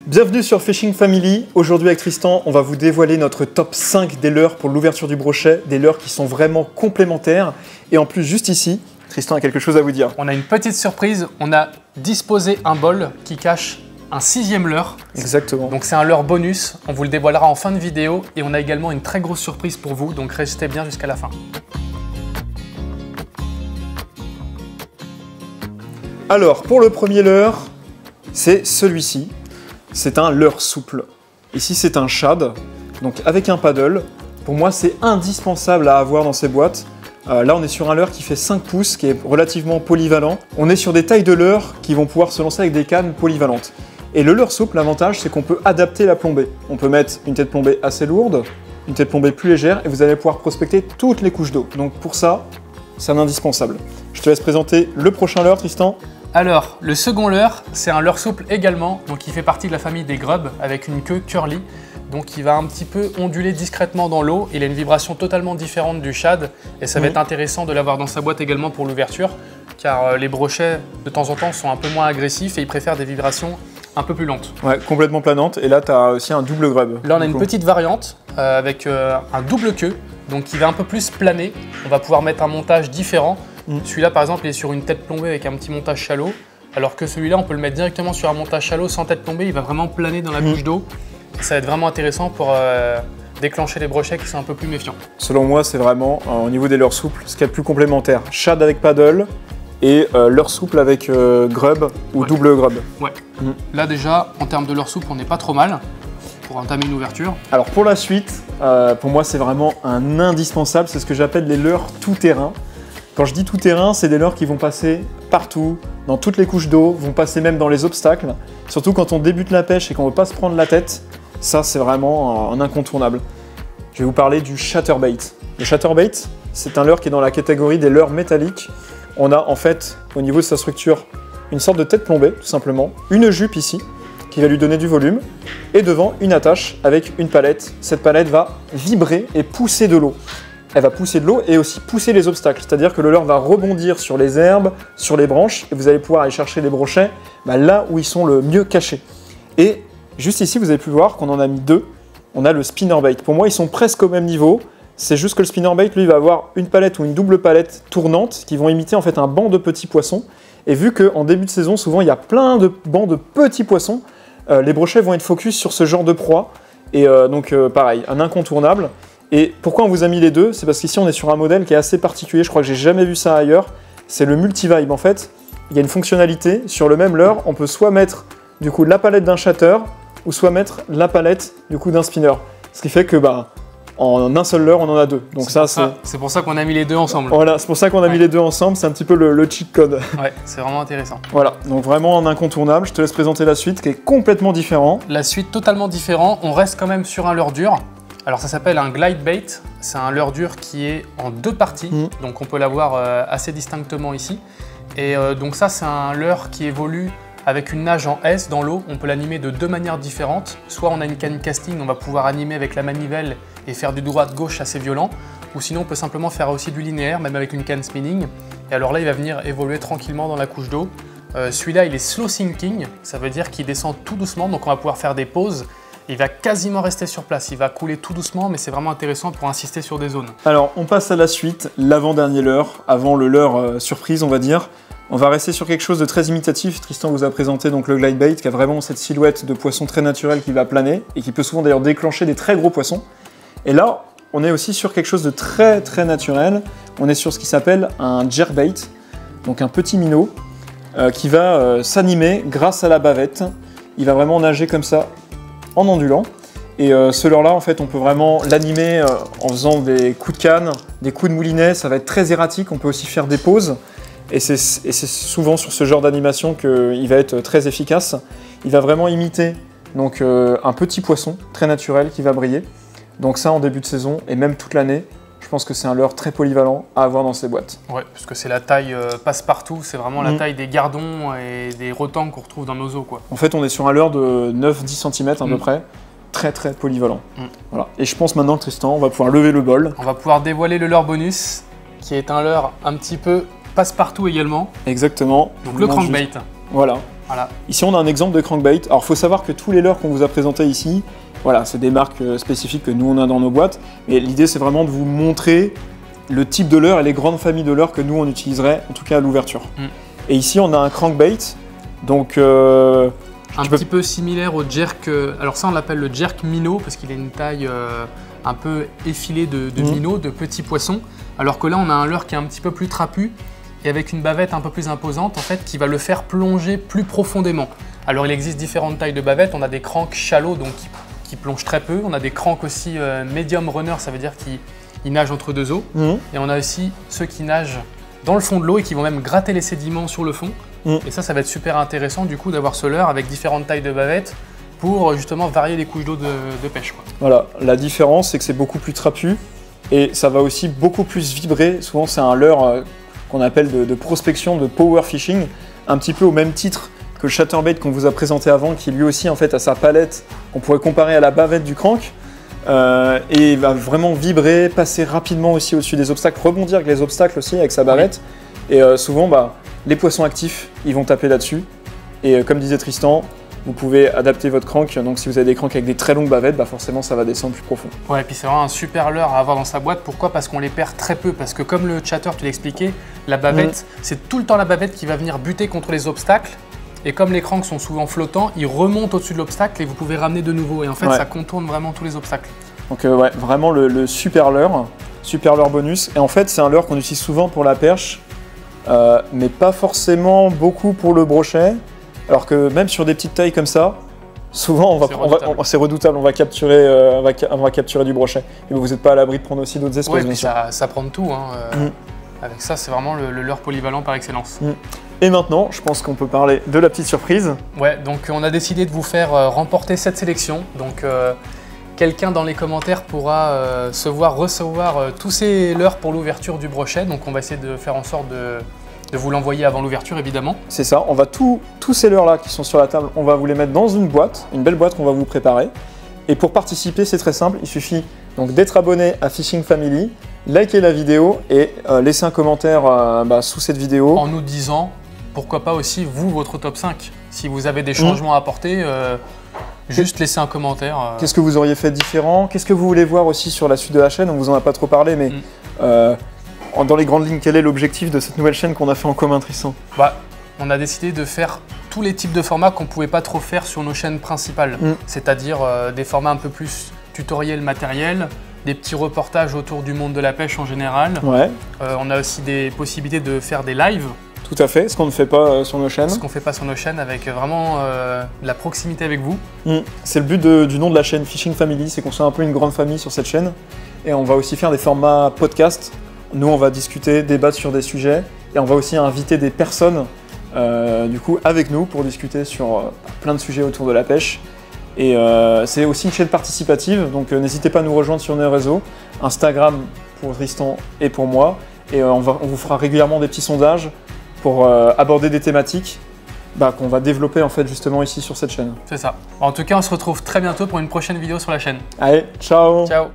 Bienvenue sur Fishing Family. Aujourd'hui avec Tristan, on va vous dévoiler notre top 5 des leurres pour l'ouverture du brochet, des leurres qui sont vraiment complémentaires. Et en plus, juste ici, Tristan a quelque chose à vous dire. On a une petite surprise, on a disposé un bol qui cache un 6e leurre. Exactement. Donc c'est un leurre bonus, on vous le dévoilera en fin de vidéo et on a également une très grosse surprise pour vous, donc restez bien jusqu'à la fin. Alors, pour le premier leurre, c'est celui-ci. C'est un leurre souple. Ici, c'est un shad, donc avec un paddle. Pour moi, c'est indispensable à avoir dans ces boîtes. Là, on est sur un leurre qui fait 5 pouces, qui est relativement polyvalent. On est sur des tailles de leurre qui vont pouvoir se lancer avec des cannes polyvalentes. Et le leurre souple, l'avantage, c'est qu'on peut adapter la plombée. On peut mettre une tête plombée assez lourde, une tête plombée plus légère, et vous allez pouvoir prospecter toutes les couches d'eau. Donc pour ça, c'est un indispensable. Je te laisse présenter le prochain leurre, Tristan. Alors, le second leurre, c'est un leurre souple également, donc il fait partie de la famille des grubs avec une queue curly. Donc il va un petit peu onduler discrètement dans l'eau, il a une vibration totalement différente du shad et ça va être intéressant de l'avoir dans sa boîte également pour l'ouverture car les brochets de temps en temps sont un peu moins agressifs et ils préfèrent des vibrations un peu plus lentes. Ouais, complètement planante et là tu as aussi un double grub. Là on a une petite variante avec un double queue, donc qui va un peu plus planer, on va pouvoir mettre un montage différent. Celui-là par exemple il est sur une tête plombée avec un petit montage shallow, alors que celui-là on peut le mettre directement sur un montage shallow sans tête plombée, il va vraiment planer dans la couche d'eau. Ça va être vraiment intéressant pour déclencher les brochets qui sont un peu plus méfiants. Selon moi c'est vraiment au niveau des leurres souples ce qu'il y a de plus complémentaire. Shad avec paddle et leurre souple avec grub ou double grub. Ouais. Là déjà en termes de leurre souple on n'est pas trop mal pour entamer une ouverture. Alors pour la suite, pour moi c'est vraiment un indispensable, c'est ce que j'appelle les leurres tout-terrain. Quand je dis tout-terrain, c'est des leurres qui vont passer partout, dans toutes les couches d'eau, vont passer même dans les obstacles. Surtout quand on débute la pêche et qu'on ne veut pas se prendre la tête, ça c'est vraiment un incontournable. Je vais vous parler du chatterbait. Le chatterbait, c'est un leurre qui est dans la catégorie des leurres métalliques. On a en fait, au niveau de sa structure, une sorte de tête plombée, tout simplement, une jupe ici, qui va lui donner du volume, et devant une attache avec une palette. Cette palette va vibrer et pousser de l'eau. Elle va pousser de l'eau et aussi pousser les obstacles, c'est-à-dire que le leurre va rebondir sur les herbes, sur les branches, et vous allez pouvoir aller chercher les brochets là où ils sont le mieux cachés. Et juste ici, vous avez pu voir qu'on en a mis deux. On a le spinnerbait. Pour moi, ils sont presque au même niveau. C'est juste que le spinnerbait, lui, va avoir une palette ou une double palette tournante qui vont imiter en fait un banc de petits poissons. Et vu qu'en début de saison, souvent, il y a plein de bancs de petits poissons, les brochets vont être focus sur ce genre de proie. Et donc, pareil, un incontournable. Et pourquoi on vous a mis les deux? C'est parce qu'ici on est sur un modèle qui est assez particulier, je crois que j'ai jamais vu ça ailleurs. C'est le multi-vibe. En fait, il y a une fonctionnalité, sur le même leurre, on peut soit mettre du coup la palette d'un shatter, ou soit mettre la palette du coup d'un spinner. Ce qui fait que en un seul leurre on en a deux. Donc c'est pour ça qu'on a mis les deux ensemble. Voilà, c'est pour ça qu'on a mis les deux ensemble, c'est un petit peu le cheat code. Ouais, c'est vraiment intéressant. Voilà, donc vraiment un incontournable. Je te laisse présenter la suite qui est complètement différent. La suite totalement différente, on reste quand même sur un leurre dur. Alors ça s'appelle un glide bait, c'est un leurre dur qui est en deux parties, donc on peut l'avoir assez distinctement ici. Et donc ça c'est un leurre qui évolue avec une nage en S dans l'eau, on peut l'animer de deux manières différentes. Soit on a une canne casting, on va pouvoir animer avec la manivelle et faire du droite-gauche assez violent, ou sinon on peut simplement faire aussi du linéaire, même avec une canne spinning. Et alors là il va venir évoluer tranquillement dans la couche d'eau. Celui-là il est slow sinking, ça veut dire qu'il descend tout doucement, donc on va pouvoir faire des pauses. Il va quasiment rester sur place, il va couler tout doucement, mais c'est vraiment intéressant pour insister sur des zones. Alors, on passe à la suite, l'avant-dernier leurre, avant le leurre surprise, on va dire. On va rester sur quelque chose de très imitatif. Tristan vous a présenté donc le glide bait, qui a vraiment cette silhouette de poisson très naturel qui va planer, et qui peut souvent d'ailleurs déclencher des très gros poissons. Et là, on est aussi sur quelque chose de très très naturel. On est sur ce qui s'appelle un jerkbait, donc un petit minot, qui va s'animer grâce à la bavette. Il va vraiment nager comme ça, en ondulant. Et ce leurre là en fait on peut vraiment l'animer en faisant des coups de canne, des coups de moulinet, ça va être très erratique, on peut aussi faire des pauses et c'est souvent sur ce genre d'animation qu'il va être très efficace. Il va vraiment imiter donc, un petit poisson très naturel qui va briller. Donc ça en début de saison et même toute l'année, je pense que c'est un leurre très polyvalent à avoir dans ses boîtes. Ouais, parce que c'est la taille passe-partout, c'est vraiment la taille des gardons et des retangs qu'on retrouve dans nos eaux, quoi. En fait, on est sur un leurre de 9-10 cm à peu près, très très polyvalent. Voilà. Et je pense maintenant, Tristan, on va pouvoir lever le bol. On va pouvoir dévoiler le leurre bonus, qui est un leurre un petit peu passe-partout également. Exactement. Donc le crankbait. Voilà. Voilà. Ici, on a un exemple de crankbait. Alors, il faut savoir que tous les leurres qu'on vous a présentés ici, voilà, c'est des marques spécifiques que nous, on a dans nos boîtes. Mais l'idée, c'est vraiment de vous montrer le type de leurre et les grandes familles de leurres que nous, on utiliserait, en tout cas à l'ouverture. Et ici, on a un crankbait. Donc, un petit peu similaire au jerk. Alors ça, on l'appelle le jerk minnow parce qu'il a une taille un peu effilée de minnow, de petits poissons. Alors que là, on a un leurre qui est un petit peu plus trapu et avec une bavette un peu plus imposante, en fait, qui va le faire plonger plus profondément. Alors, il existe différentes tailles de bavettes. On a des cranks shallow, donc qui plongent très peu. On a des cranks aussi medium runner, ça veut dire qu'ils nagent entre deux eaux. Et on a aussi ceux qui nagent dans le fond de l'eau et qui vont même gratter les sédiments sur le fond. Et ça va être super intéressant du coup d'avoir ce leurre avec différentes tailles de bavettes pour justement varier les couches d'eau de pêche, quoi. Voilà, la différence c'est que c'est beaucoup plus trapu et ça va aussi beaucoup plus vibrer. Souvent c'est un leurre qu'on appelle de prospection, de power fishing, un petit peu au même titre que le chatterbait qu'on vous a présenté avant, qui lui aussi en fait a sa palette qu'on pourrait comparer à la bavette du crank. Et il va vraiment vibrer, passer rapidement aussi au-dessus des obstacles, rebondir avec les obstacles aussi avec sa bavette. Et souvent, les poissons actifs, ils vont taper là-dessus. Et comme disait Tristan, vous pouvez adapter votre crank. Donc si vous avez des cranks avec des très longues bavettes, forcément ça va descendre plus profond. Ouais, et puis c'est vraiment un super leurre à avoir dans sa boîte. Pourquoi? Parce qu'on les perd très peu. Parce que comme le chatter, tu l'expliquais, la bavette, c'est tout le temps la bavette qui va venir buter contre les obstacles. Et comme les cranks sont souvent flottants, ils remontent au-dessus de l'obstacle et vous pouvez ramener de nouveau. Et en fait, ça contourne vraiment tous les obstacles. Donc ouais, vraiment le super leurre bonus. Et en fait, c'est un leurre qu'on utilise souvent pour la perche, mais pas forcément beaucoup pour le brochet. Alors que même sur des petites tailles comme ça, souvent c'est redoutable, on va capturer du brochet. Et vous n'êtes pas à l'abri de prendre aussi d'autres espèces. Ouais, bien sûr. Ça prend de tout. Avec ça, c'est vraiment le leurre polyvalent par excellence. Et maintenant, je pense qu'on peut parler de la petite surprise. Ouais, donc on a décidé de vous faire remporter cette sélection. Donc quelqu'un dans les commentaires pourra recevoir tous ces leurres pour l'ouverture du brochet. Donc on va essayer de faire en sorte de vous l'envoyer avant l'ouverture, évidemment. C'est ça, on va tous ces leurres-là qui sont sur la table, on va vous les mettre dans une boîte, une belle boîte qu'on va vous préparer. Et pour participer, c'est très simple, il suffit donc d'être abonné à Fishing Family, liker la vidéo et laisser un commentaire sous cette vidéo. En nous disant, pourquoi pas aussi, vous, votre top 5. Si vous avez des changements à apporter, juste laissez un commentaire. Qu'est-ce que vous auriez fait différent? Qu'est-ce que vous voulez voir aussi sur la suite de la chaîne? On vous en a pas trop parlé, mais dans les grandes lignes, quel est l'objectif de cette nouvelle chaîne qu'on a fait en commun, Tristan? On a décidé de faire tous les types de formats qu'on ne pouvait pas trop faire sur nos chaînes principales. C'est-à-dire des formats un peu plus tutoriels matériels, des petits reportages autour du monde de la pêche en général. On a aussi des possibilités de faire des lives. Tout à fait, ce qu'on ne fait pas sur nos chaînes. Ce qu'on ne fait pas sur nos chaînes avec vraiment de la proximité avec vous. C'est le but du nom de la chaîne Fishing Family, c'est qu'on soit un peu une grande famille sur cette chaîne. Et on va aussi faire des formats podcast. Nous, on va discuter, débattre sur des sujets. Et on va aussi inviter des personnes du coup avec nous pour discuter sur plein de sujets autour de la pêche. Et c'est aussi une chaîne participative, donc n'hésitez pas à nous rejoindre sur nos réseaux, Instagram pour Tristan et pour moi. Et on vous fera régulièrement des petits sondages pour aborder des thématiques qu'on va développer en fait justement ici sur cette chaîne. C'est ça. En tout cas, on se retrouve très bientôt pour une prochaine vidéo sur la chaîne. Allez, ciao. Ciao.